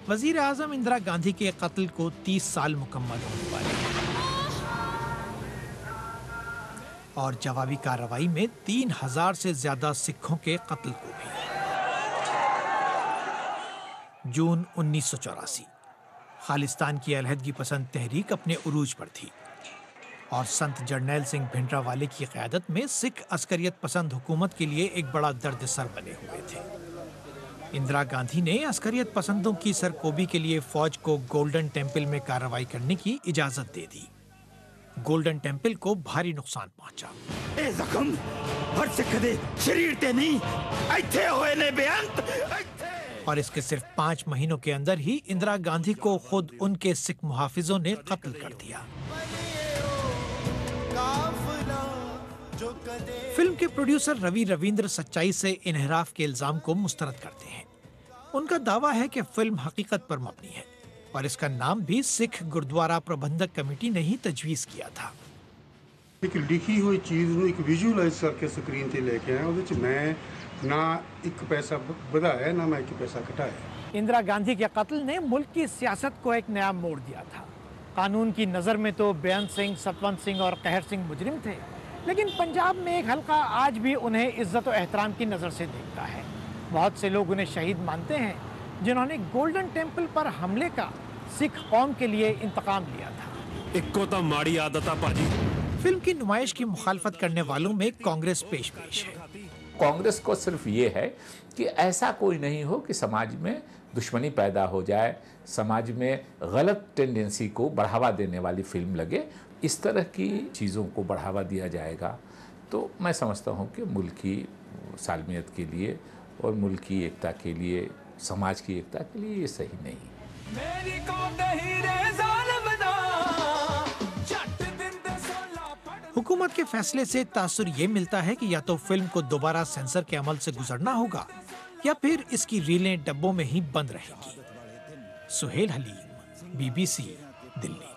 वजीर आजम इंदिरा गांधी के कत्ल को 30 साल मुकम्मल होने वाले हैं और जवाबी कार्रवाई में 3000 से ज्यादा सिखों के कत्ल को भी। जून 1984, खालिस्तान की अलहदगी पसंद तहरीक अपने उरूज पर थी और संत जरनैल सिंह भिंडरावाले की क़यादत में सिख अस्करियत पसंद हुकूमत के लिए एक बड़ा दर्द-सर बने हुए थे। इंदिरा गांधी ने अस्करियत पसंदों की सरकोबी के लिए फौज को गोल्डन टेम्पल में कार्रवाई करने की इजाजत दे दी। गोल्डन टेम्पल को भारी नुकसान पहुंचा। ए जख्म हर सिख दे शरीर ते नहीं इत्थे होए ने बेअंत। और इसके सिर्फ 5 महीनों के अंदर ही इंदिरा गांधी को खुद उनके सिख मुहाफिजों ने कत्ल कर दिया। फिल्म के प्रोड्यूसर रवि रवींद्र सच्चाई से इन्हिराफ के इल्जाम को मुस्तरद करते हैं। उनका दावा है कि फिल्म हकीकत पर मबनी है और इसका नाम भी सिख गुरुद्वारा प्रबंधक कमेटी ने ही तजवीज किया था। एक लिखी हुई चीज ਨੂੰ ਇੱਕ ਵਿਜ਼ੂਅਲਾਈਜ਼ ਕਰਕੇ ਸਕਰੀਨ ਤੇ ਲੈ ਕੇ ਆਇਆ, ਉਹਦੇ ਚ ਮੈਂ ना एक पैसा बढ़ाया ना मैं एक पैसा घटाया। इंदिरा गांधी के कत्ल ने मुल्क की सियासत को एक नया मोड़ दिया था। कानून की नज़र में तो बेअंत सिंह, सतवंत सिंह और कहर सिंह मुजरिम थे, लेकिन पंजाब में एक हल्का आज भी उन्हें इज्जत और एहतराम की नज़र से देखता है। बहुत से लोग उन्हें शहीद मानते हैं जिन्होंने गोल्डन टेम्पल पर हमले का सिख कौम के लिए इंतकाम लिया था। इक्को तो माड़ी आदत पाजी। फिल्म की नुमाइश की मुखालफत करने वालों में कांग्रेस पेश है। कांग्रेस को सिर्फ ये है कि ऐसा कोई नहीं हो कि समाज में दुश्मनी पैदा हो जाए, समाज में गलत टेंडेंसी को बढ़ावा देने वाली फिल्म लगे। इस तरह की चीज़ों को बढ़ावा दिया जाएगा तो मैं समझता हूँ कि मुल्क की सालमियत के लिए और मुल्क की एकता के लिए, समाज की एकता के लिए ये सही नहीं। हुकूमत के फैसले से तासुर ये मिलता है कि या तो फिल्म को दोबारा सेंसर के अमल से गुजरना होगा या फिर इसकी रीलें डब्बों में ही बंद रहेंगी। सुहेल हलीम, BBC, दिल्ली।